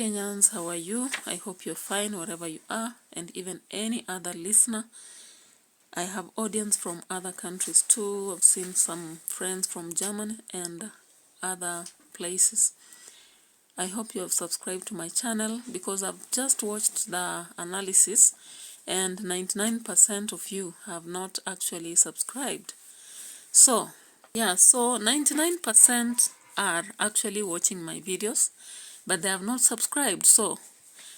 Kenyans, how are you? I hope you're fine wherever you are, and even any other listener. I have audience from other countries too. I've seen some friends from Germany and other places. I hope you have subscribed to my channel because I've just watched the analysis and 99% of you have not actually subscribed. So 99% are actually watching my videos, but they have not subscribed. So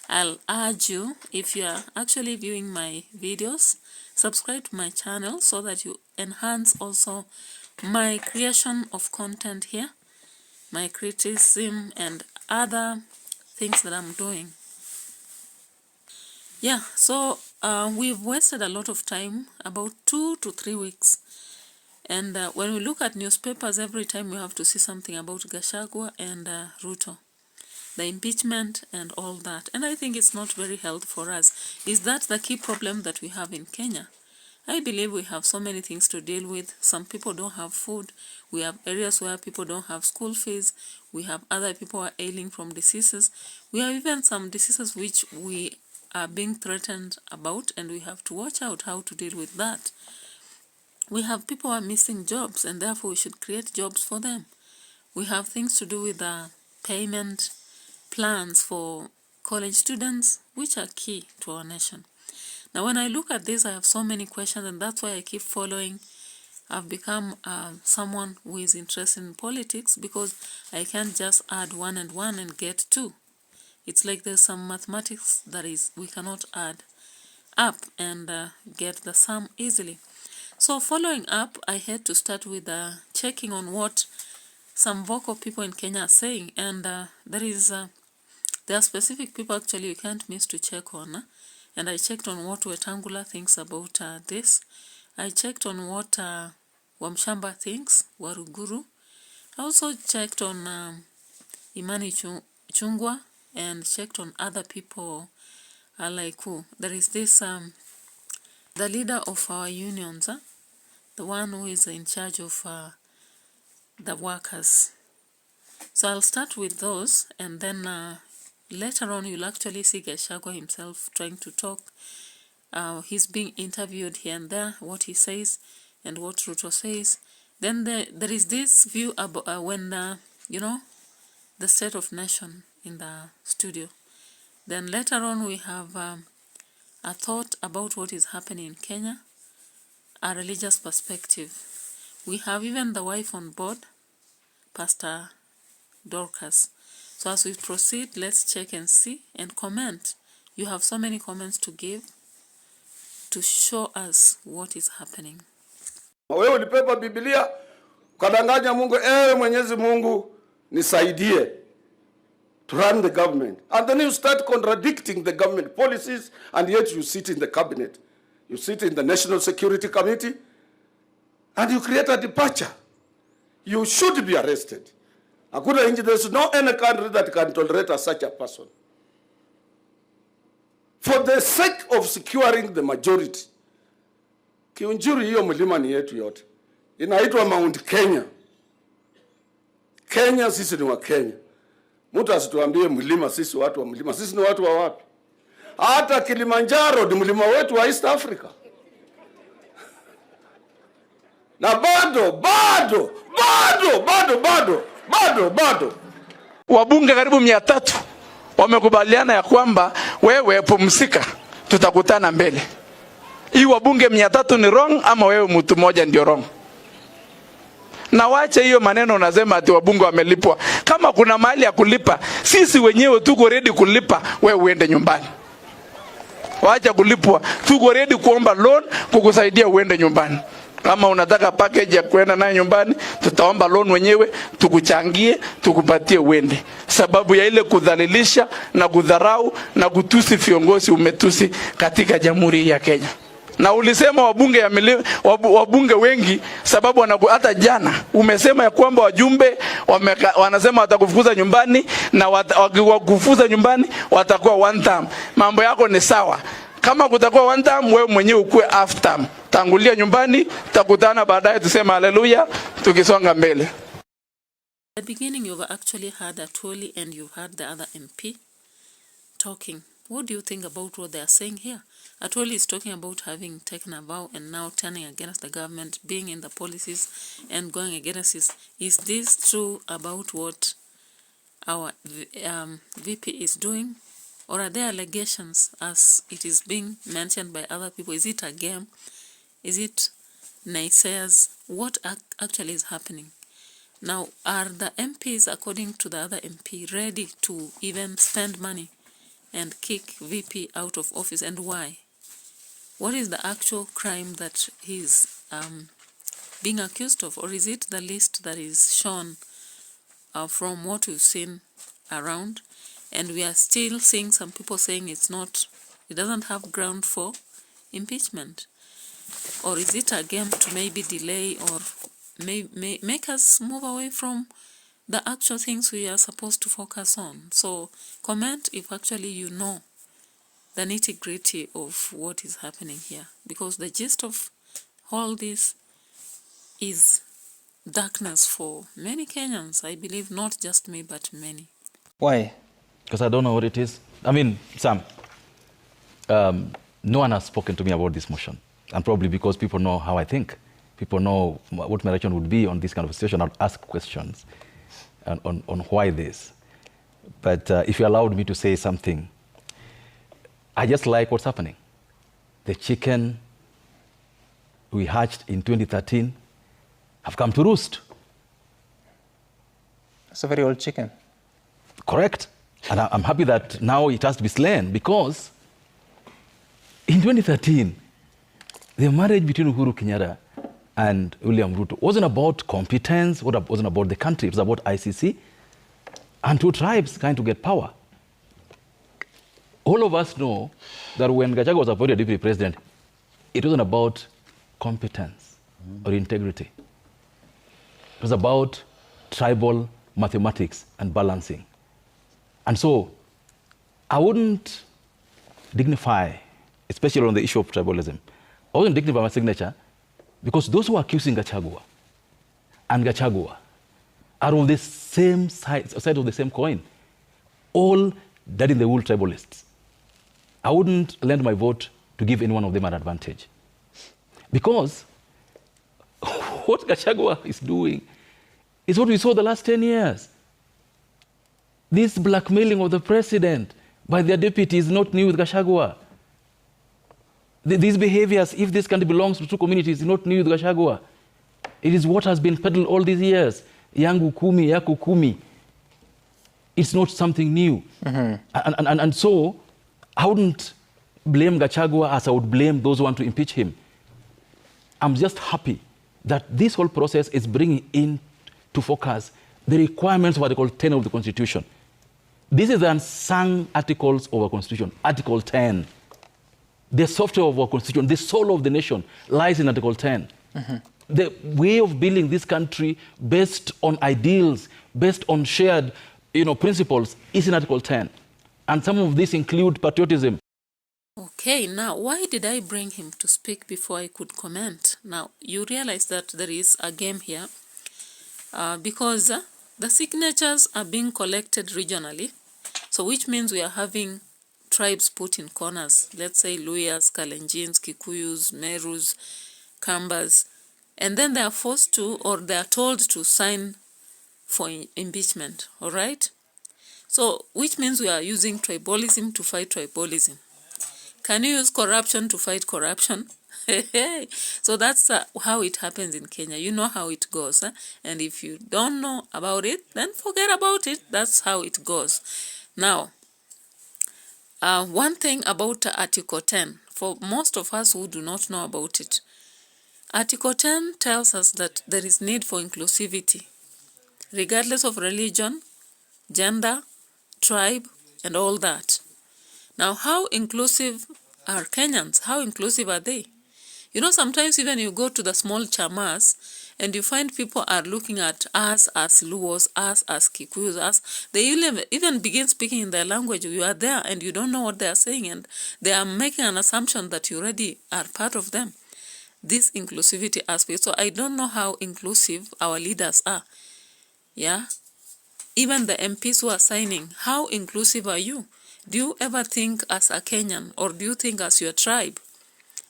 I'll urge you, if you are actually viewing my videos, subscribe to my channel so that you enhance also my creation of content here, my criticism and other things that I'm doing. So we've wasted a lot of time, about 2 to 3 weeks. And when we look at newspapers, every time we have to see something about Gachagua and Ruto, the impeachment and all that. And I think it's not very helpful for us. Is that the key problem that we have in Kenya? I believe we have so many things to deal with. Some people don't have food. We have areas where people don't have school fees. We have other people who are ailing from diseases. We have even some diseases which we are being threatened about, and we have to watch out how to deal with that. We have people who are missing jobs, and therefore we should create jobs for them. We have things to do with the payment plans for college students, which are key to our nation. Now, when I look at this, I have so many questions, and that's why I keep following. I've become someone who is interested in politics because I can't just add 1 and 1 and get 2. It's like there's some mathematics that is we cannot add up and get the sum easily. So following up, I had to start with checking on what some vocal people in Kenya are saying, and there are specific people actually you can't miss to check on. And I checked on what Wetangula thinks about this. I checked on what Wamshamba thinks, Waruguru. I also checked on Imani Chungwa and checked on other people like who. There is this, the leader of our unions, the one who is in charge of the workers. So I'll start with those, and then later on you'll actually see Gachagua himself trying to talk. He's being interviewed here and there, what he says and what Ruto says. Then there is this view about when, the state of nation in the studio. Then later on we have a thought about what is happening in Kenya, a religious perspective. We have even the wife on board, Pastor Dorcas. So as we proceed, let's check and see and comment. You have so many comments to give to show us what is happening. Wewe ulipepa Biblia ukadanganya Mungu, Mwenyezi Mungu nisaidie to run the government. And then you start contradicting the government policies, and yet you sit in the cabinet. You sit in the National Security Committee and you create a departure. You should be arrested. There's no any country that can tolerate such a person. For the sake of securing the majority, Kiunjuri hiyo mlima ni yetu yote. Inaitwa Mount Kenya. Kenya sisi ni wa Kenya. Mtu asituambie mlima, sisi watu wa mlima. Sisi ni watu wa wapi? Hata Kilimanjaro ni mlima wetu wa East Africa. Na bado wabunge karibu 300 wamekubaliana ya kwamba wewe pumzika, tutakutana mbele. Hii wabunge 300 ni wrong ama wewe mtu mmoja ndio wrong? Na wache hiyo maneno unasema ati wabunge wamelipwa. Kama kuna mahali ya kulipa, sisi wenyewe tuko ready kulipa, wewe uende nyumbani. Wacha kulipwa, tuko ready kuomba loan kukusaidia uende nyumbani. Kama unataka package ya kwenda nayo nyumbani, tutaomba loan wenyewe, tukuchangie, tukupatie uende. Sababu ya ile kudhalilisha na kudharau na kutusi viongozi umetusi katika Jamhuri ya Kenya. Na ulisema wabunge wengi, sababu hata jana umesema ya kwamba wajumbe wanasema watakufukuza nyumbani, na wakiwakufuza nyumbani watakuwa one term. Mambo yako ni sawa. Kama kutakuwa one term, wewe mwenyewe ukue half term. Tangulia nyumbani, tutakutana baadaye tuseme haleluya, tukisonga mbele. At the beginning you've actually had Atwoli and you've had the other MP. talking. What do you think about what they are saying here? Atwoli is talking about having taken a vow and now turning against the government, being in the policies and going against this. Is this true about what our VP is doing? Or are there allegations as it is being mentioned by other people? Is it a game? Is it naysayers? What actually is happening? Now, are the MPs, according to the other MP, ready to even spend money and kick VP out of office, and why? What is the actual crime that he's being accused of, or is it the list that is shown from what we've seen around? And we are still seeing some people saying it doesn't have ground for impeachment. Or is it a game to maybe delay or make us move away from the actual things we are supposed to focus on? So comment if actually you know the nitty-gritty of what is happening here, because the gist of all this is darkness for many Kenyans. I believe not just me, but many. Why? Because I don't know what it is. I mean, Sam, no one has spoken to me about this motion. And probably because people know how I think. People know what my reaction would be on this kind of a situation. I'd ask questions on why this. But if you allowed me to say something, I just like what's happening. The chicken we hatched in 2013 have come to roost. It's a very old chicken. Correct. And I'm happy that now it has to be slain, because in 2013, the marriage between Uhuru Kenyatta and William Ruto wasn't about competence, wasn't about the country, it was about ICC and two tribes trying to get power. All of us know that when Gachagua was appointed deputy president, it wasn't about competence or integrity. It was about tribal mathematics and balancing. And so I wouldn't dignify, especially on the issue of tribalism, I wouldn't dignify my signature, because those who are accusing Gachagua and Gachagua are on the same side of the same coin, all dead in the wool tribalists. I wouldn't lend my vote to give any one of them an advantage. Because what Gachagua is doing is what we saw the last 10 years. This blackmailing of the president by their deputy is not new with Gachagua. These behaviors, if this country belongs to two communities, is not new with Gachagua. It is what has been peddled all these years. Yangu kumi, yaku kumi. It's not something new. And so I wouldn't blame Gachagua as I would blame those who want to impeach him. I'm just happy that this whole process is bringing in to focus the requirements of Article 10 of the Constitution. This is the unsung articles of our Constitution. Article 10. The software of our Constitution, the soul of the nation, lies in Article 10. The way of building this country based on ideals, based on shared principles, is in Article 10. And some of these include patriotism. Okay, now why did I bring him to speak before I could comment? Now, you realize that there is a game here because the signatures are being collected regionally, so which means we are having tribes put in corners. Let's say Luyas, Kalenjins, Kikuyus, Merus, Kambas, and then they are forced to, or they are told to sign for impeachment, all right? So, which means we are using tribalism to fight tribalism. Can you use corruption to fight corruption? So that's how it happens in Kenya. You know how it goes. And if you don't know about it, then forget about it. That's how it goes. Now, one thing about Article 10, for most of us who do not know about it, Article 10 tells us that there is need for inclusivity, regardless of religion, gender, tribe, and all that. Now, how inclusive are Kenyans? How inclusive are they? You know, sometimes even you go to the small chamas and you find people are looking at us as Luos, us as Kikuyus, us. They even begin speaking in their language. You are there and you don't know what they are saying, and they are making an assumption that you already are part of them. This inclusivity aspect. So I don't know how inclusive our leaders are. Yeah? Even the MPs who are signing, how inclusive are you? Do you ever think as a Kenyan, or do you think as your tribe?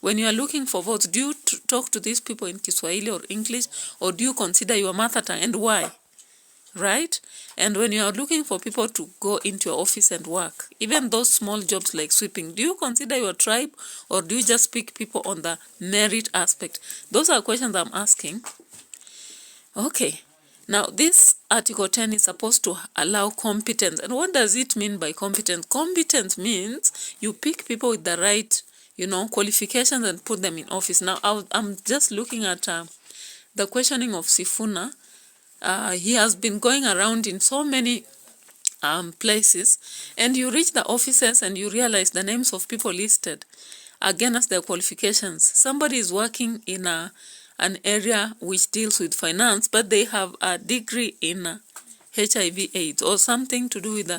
When you are looking for votes, do you talk to these people in Kiswahili or English, or do you consider your mother tongue, and why? Right? And when you are looking for people to go into your office and work, even those small jobs like sweeping, do you consider your tribe, or do you just pick people on the merit aspect? Those are questions I'm asking. Okay. Now, this Article 10 is supposed to allow competence. And what does it mean by competence? Competence means you pick people with the right, qualifications and put them in office. Now, I'm just looking at the questioning of Sifuna. He has been going around in so many places, and you reach the offices and you realize the names of people listed against their qualifications. Somebody is working in an area which deals with finance, but they have a degree in HIV/AIDS or something to do with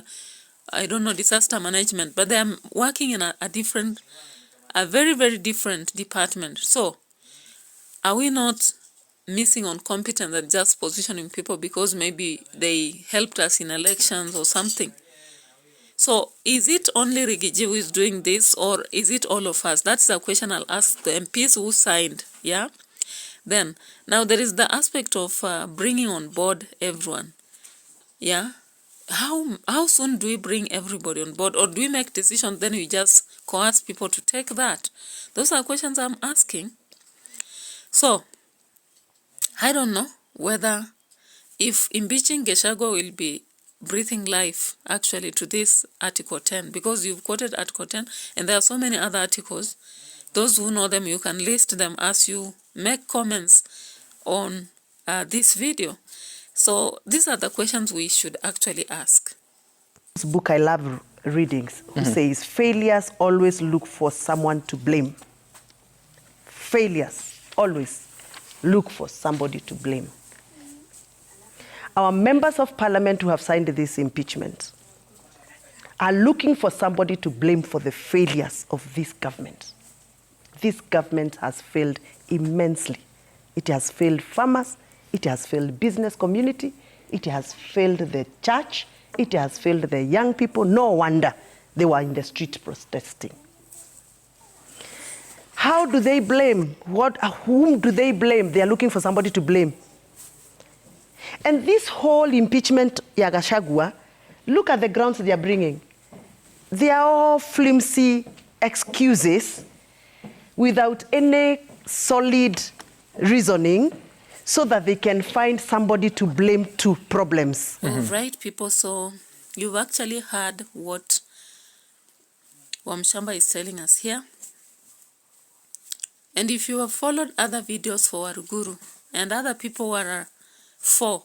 disaster management, but they are working in a very, very different department. So, are we not missing on competence and just positioning people because maybe they helped us in elections or something? So, is it only Rigiji who is doing this, or is it all of us? That's the question I'll ask the MPs who signed, yeah? Then, now there is the aspect of bringing on board everyone, yeah? How soon do we bring everybody on board, or do we make decisions, then we just coerce people to take that? Those are questions I'm asking. So, I don't know whether if impeaching Gachagua will be breathing life actually to this Article 10, because you've quoted Article 10, and there are so many other articles. Those who know them, you can list them as you make comments on this video. So these are the questions we should actually ask. This book I love readings, who says failures always look for someone to blame. Failures always look for somebody to blame. Our members of parliament who have signed this impeachment are looking for somebody to blame for the failures of this government. This government has failed immensely. It has failed farmers, it has failed business community, it has failed the church, it has failed the young people. No wonder they were in the street protesting. How do they blame? Whom do they blame? They are looking for somebody to blame. And this whole impeachment, Gachagua, look at the grounds they are bringing. They are all flimsy excuses without any solid reasoning so that they can find somebody to blame to problems. All right, people. So you've actually heard what Wamshamba is telling us here. And if you have followed other videos for Waruguru and other people who are for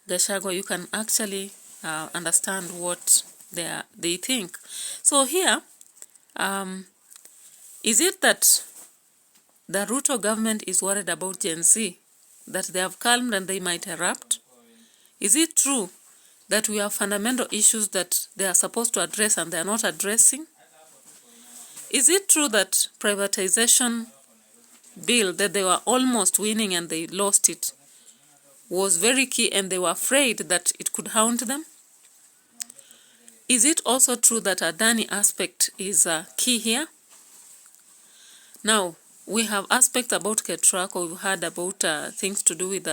Gachagua, you can actually understand what they think. So here, is it that the Ruto government is worried about Gen Z, that they have calmed and they might erupt? Is it true that we have fundamental issues that they are supposed to address and they are not addressing? Is it true that privatization bill that they were almost winning and they lost it was very key and they were afraid that it could haunt them? Is it also true that Adani aspect is key here? Now, we have aspects about Ketrako, we've heard about things to do with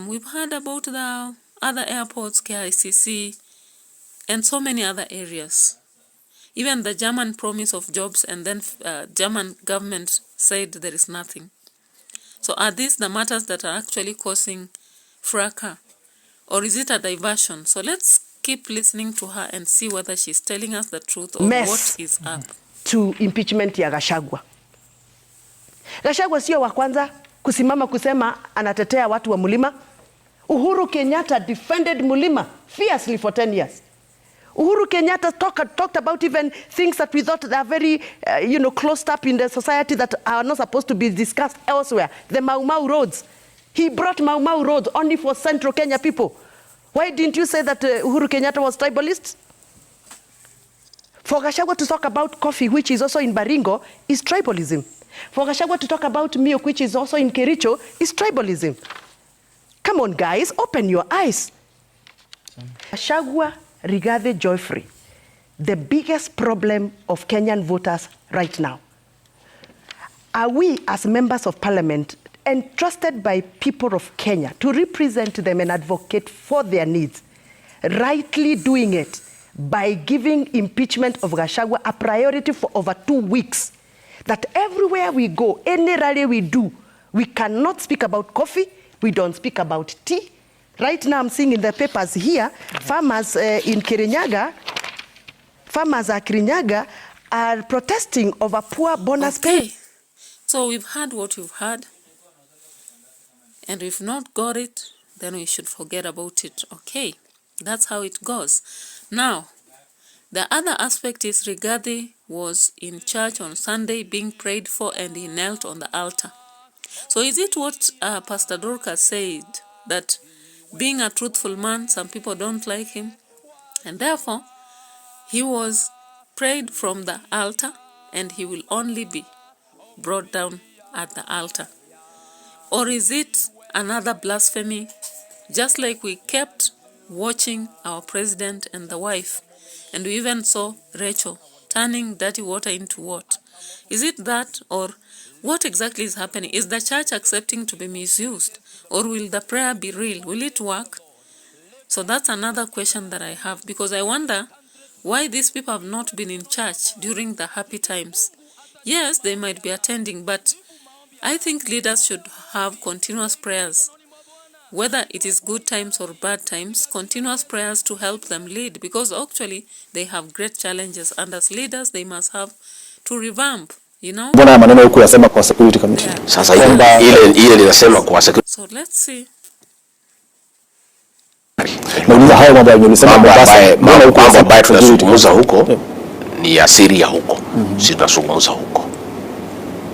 we've heard about the other airports, KICC, and so many other areas. Even the German promise of jobs, and then German government said there is nothing. So are these the matters that are actually causing fracas? Or is it a diversion? So let's keep listening to her and see whether she's telling us the truth or what is up. To impeachment ya Gachagua. Gachagua sio wa kwanza kusimama kusema anatetea watu wa Mulima. Uhuru Kenyatta defended Mulima fiercely for 10 years. Uhuru Kenyatta talked about even things that we thought that are very, closed up in the society that are not supposed to be discussed elsewhere. The Mau Mau roads. He brought Mau Mau roads only for Central Kenya people. Why didn't you say that Uhuru Kenyatta was tribalist? For Gachagua to talk about coffee, which is also in Baringo, is tribalism. For Gachagua to talk about milk, which is also in Kericho, is tribalism. Come on, guys, open your eyes. Gachagua Rigathi Joyfrey, the biggest problem of Kenyan voters right now. Are we as members of parliament entrusted by people of Kenya to represent them and advocate for their needs, rightly doing it by giving impeachment of Gachagua a priority for over 2 weeks? That everywhere we go, any rally we do, we cannot speak about coffee, we don't speak about tea. Right now I'm seeing in the papers here, farmers in Kirinyaga, farmers at Kirinyaga are protesting over poor bonus pay. So we've had what we've had, and we've not got it, then we should forget about it. Okay, that's how it goes. Now, the other aspect is Rigathi was in church on Sunday being prayed for, and he knelt on the altar. So is it what Pastor Dorcas said, that being a truthful man, some people don't like him, and therefore he was prayed from the altar and he will only be brought down at the altar? Or is it another blasphemy, just like we kept watching our president and the wife, and we even saw Rachel turning dirty water into what? Is it that, or what exactly is happening? Is the church accepting to be misused, or will the prayer be real? Will it work? So that's another question that I have, because I wonder why these people have not been in church during the happy times. Yes, they might be attending, but I think leaders should have continuous prayers, whether it is good times or bad times, continuous prayers to help them lead, because actually they have great challenges, and as leaders they must have to revamp, you know. Mbona maneno huko yasema kwa security committee? Yeah. Sasa ile linasema kwa security. So let's see. Nauliza hayo mambo yamesema Mombasa. Mambo ambayo tunazungumza huko ni ya Syria huko. Si tunazungumza huko.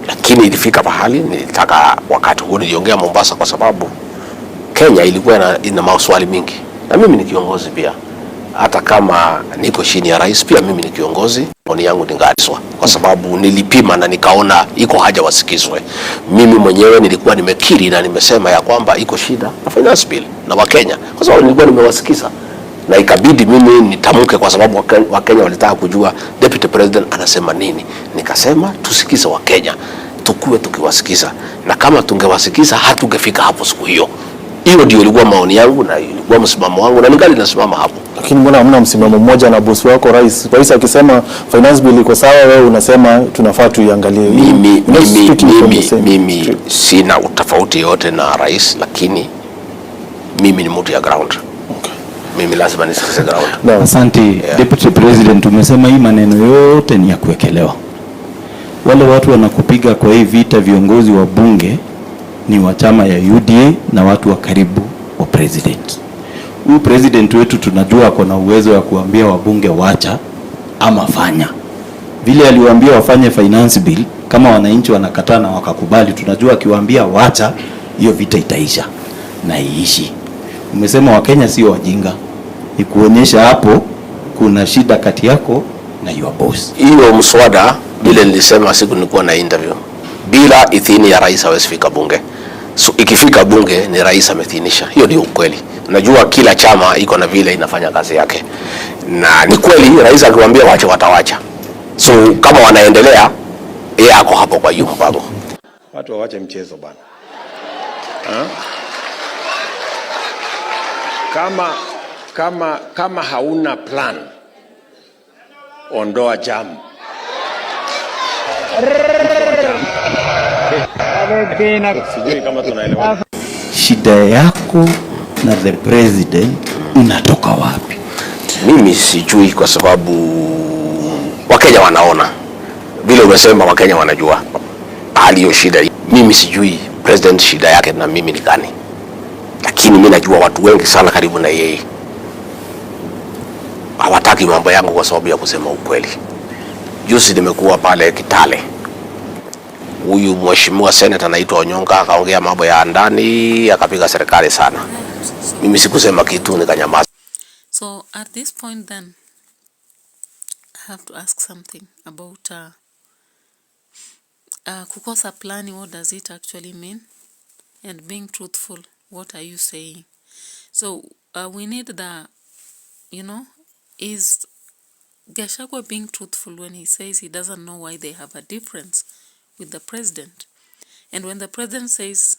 Lakini ilifika pahali nilitaka wakati huo niliongea Mombasa, kwa sababu Kenya ilikuwa ina maswali mingi. Na mimi ni kiongozi pia. Hata kama niko chini ya rais, pia mimi ni kiongozi. Maoni yangu ningaaliswa, kwa sababu nilipima na nikaona iko haja wasikizwe. Mimi mwenyewe nilikuwa nimekiri na nimesema ya kwamba iko shida na finance bill na Wakenya, kwa sababu nilikuwa nimewasikiza na ikabidi mimi nitamke, kwa sababu Wakenya walitaka kujua deputy president anasema nini. Nikasema tusikize Wakenya, tukue tukiwasikiza, na kama tungewasikiza hatungefika hapo siku hiyo. Hiyo ndio ilikuwa maoni yangu na ilikuwa msimamo wangu, na ningali nasimama hapo. Lakini mbona hamna msimamo mmoja na bosi wako rais? Rais akisema finance bill iko sawa, wewe unasema tunafaa tuiangalie. Mimi sina utofauti yote na rais, lakini mimi ni mtu ya ground. Okay. Mimi lazima nisikize ground. No. Asante. Yeah. Deputy President, umesema hii maneno yote ni ya kuwekelewa. Wale watu wanakupiga kwa hii vita, viongozi wa bunge ni wa chama ya UDA na watu wa karibu wa president. Huyu president wetu tunajua ako na uwezo wa kuambia wabunge wacha ama fanya. Vile aliwaambia wafanye finance bill, kama wananchi wanakataa na wakakubali, tunajua akiwaambia wacha, hiyo vita itaisha na iishi. Umesema Wakenya sio wajinga. Ni kuonyesha hapo kuna shida kati yako na your boss. Hiyo mswada ile nilisema siku nilikuwa na interview, bila idhini ya rais hawezi fika bunge. So ikifika bunge ni rais amethinisha. Hiyo ndio ukweli. Najua kila chama iko na vile inafanya kazi yake. Na ni kweli rais akiwaambia waache watawacha. So kama wanaendelea, yeye ako hapo kwa hiyo mpango. Watu waache mchezo bana. Kama hauna plan, ondoa jam. Sijui kama tunaelewana. Shida yako na the president inatoka wapi? Mimi sijui, kwa sababu Wakenya wanaona. Vile umesema Wakenya wanajua hali hiyo shida. Mimi sijui president shida yake na mimi ni gani. Lakini mimi najua watu wengi sana karibu na yeye hawataki mambo yangu kwa sababu ya kusema ukweli. Juzi nimekuwa pale Kitale. Huyu mheshimiwa senator anaitwa Onyonga akaongea mambo ya ndani, akapiga serikali sana. Mimi sikusema kitu, nikanyamaza. So at this point then I have to ask something about kukosa plani. What does it actually mean? And being truthful, what are you saying? So we need the is Gachagua being truthful when he says he doesn't know why they have a difference with the president? And when the president says,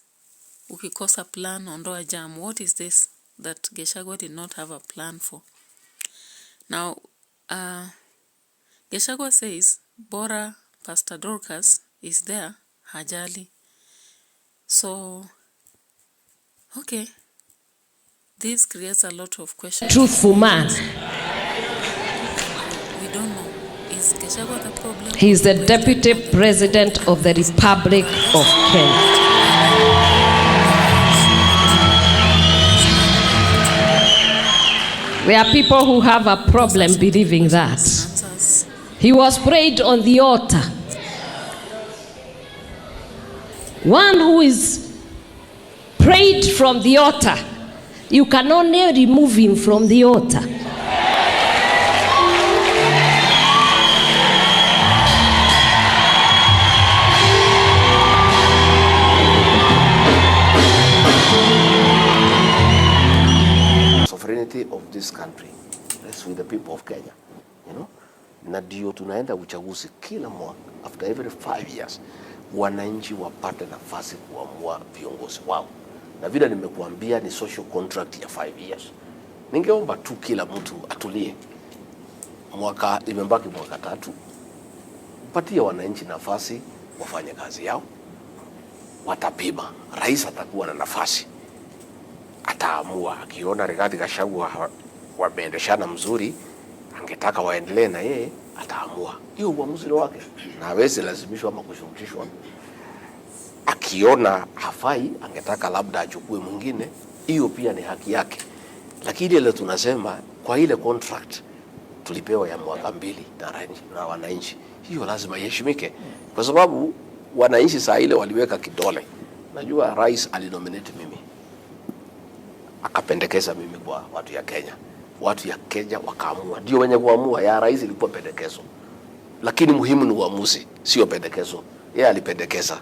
ukikosa plan ondoa jam, what is this that Gachagua did not have a plan for? Now, Gachagua says, bora Pastor Dorcas is there, hajali. So, okay, this creates a lot of questions. Truthful man. We don't know. Is Gachagua the problem? He is the Deputy President of the Republic of Kenya. There are people who have a problem believing that. He was prayed on the altar. One who is prayed from the altar, you can only remove him from the altar. Sovereignty of this country rests with the people of Kenya, you know. Na ndio tunaenda uchaguzi kila mwaka, after every 5 years, wananchi wapate nafasi kuamua viongozi wao. Na vile nimekuambia ni social contract ya 5 years. Ningeomba tu kila mtu atulie. Mwaka imebaki mwaka 3. Patia wananchi nafasi wafanye kazi yao. Watapima. Rais atakuwa na nafasi. Ataamua akiona Rigathi Gachagua wameendeshana mzuri, angetaka waendelee na yeye, ataamua. Hiyo uamuzi wake. Na hawezi lazimishwa ama kushurutishwa. Akiona hafai, angetaka labda achukue mwingine, hiyo pia ni haki yake. Lakini ile tunasema kwa ile contract tulipewa ya mwaka 2 na wananchi, hiyo lazima iheshimike. Kwa sababu wananchi saa ile waliweka kidole. Najua rais alinominate mimi, akapendekeza mimi kwa watu ya Kenya. Watu ya Kenya wakaamua. Ndio wenye kuamua, ya rais ilikuwa pendekezo. Lakini muhimu ni uamuzi, sio pendekezo. Yeye alipendekeza.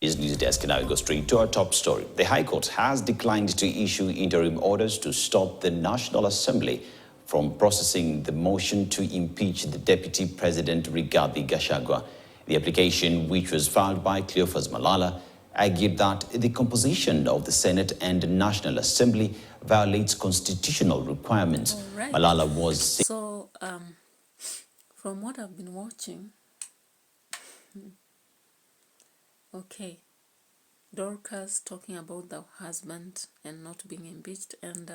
His news desk. Now we go straight to our top story. The High Court has declined to issue interim orders to stop the National Assembly from processing the motion to impeach the Deputy President Rigathi Gachagua. The application, which was filed by Cleophas Malala, argued that the composition of the Senate and National Assembly violates constitutional requirements. Right. Malala was... So, from what I've been watching, okay, Dorcas talking about the husband and not being impeached, and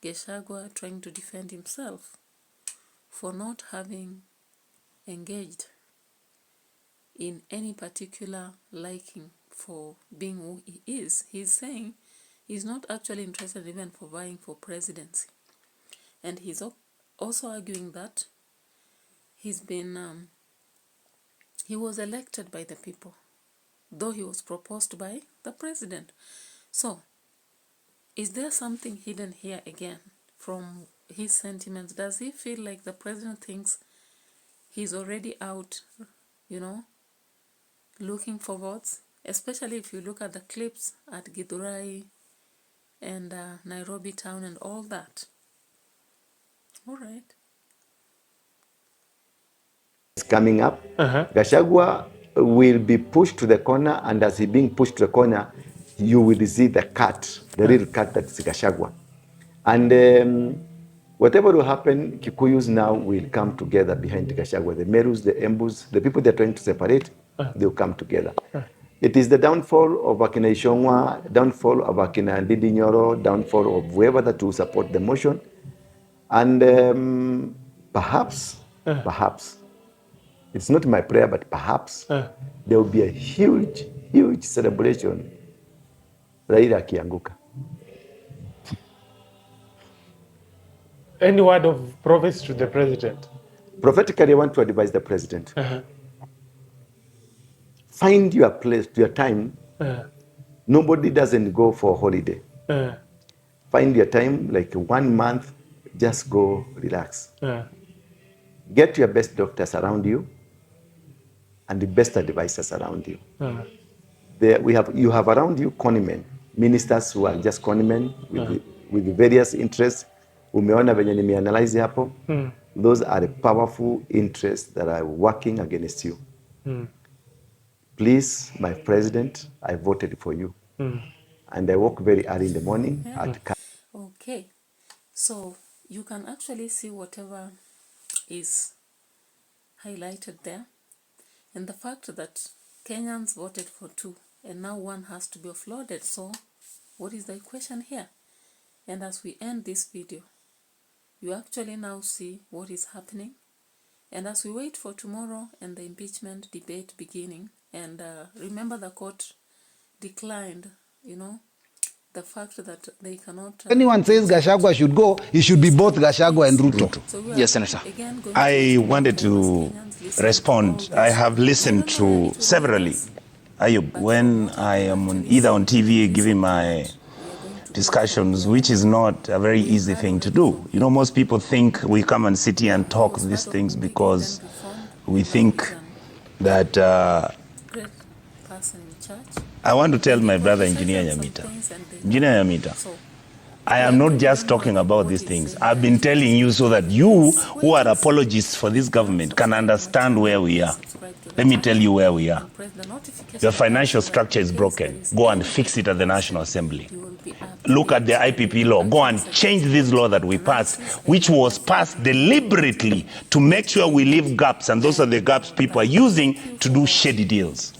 Gachagua trying to defend himself for not having engaged in any particular liking for being who he is. He's saying he's not actually interested even for vying for presidency. And he's also arguing that he's been, he was elected by the people, though he was proposed by the president. So, is there something hidden here again from his sentiments? Does he feel like the president thinks he's already out, you know, looking for votes? Especially if you look at the clips at Githurai and Nairobi town and all that. All right. It's coming up. Gachagua will be pushed to the corner, and as he being pushed to the corner, you will see the cut, the real cut that's Gachagua. And whatever will happen, Kikuyus now will come together behind Gachagua. The Merus, the Embus, the people they're trying to separate, they'll come together. It is the downfall of Akina Ishongwa, downfall of Akina Ndindi Nyoro, downfall of whoever that will support the motion. And perhaps, it's not my prayer, but perhaps there will be a huge, huge celebration. Raila akianguka. Any word of prophecy to the president? Prophetically, I want to advise the president. Find your place, your time. Nobody doesn't go for holiday. Find your time, like 1 month, just go relax. Get your best doctors around you and the best advisors around you. You have around you conmen, ministers who are just conmen with various interests. Umeona venye nimeanalyze hapo. Those are the powerful interests that are working against you. Please, my president, I voted for you. And I woke very early in the morning at Okay, so you can actually see whatever is highlighted there, and the fact that Kenyans voted for 2 and now 1 has to be offloaded. So what is the equation here? And as we end this video, you actually now see what is happening, and as we wait for tomorrow and the impeachment debate beginning, and remember the court declined, the fact that they cannot... Anyone says Gachagua should go, it should be both Gachagua and Ruto. So yes, Senator. I wanted to respond. I have listened to severally, Ayub, when I am either on TV giving my discussions, which is not a very easy thing to do. Most people think we come and sit here and talk these things because we think that I want to tell my brother, Engineer Nyamita, I am not just talking about these things. I've been telling you so that you, who are apologists for this government, can understand where we are. Let me tell you where we are. Your financial structure is broken. Go and fix it at the National Assembly. Look at the IPP law. Go and change this law that we passed, which was passed deliberately to make sure we leave gaps, and those are the gaps people are using to do shady deals.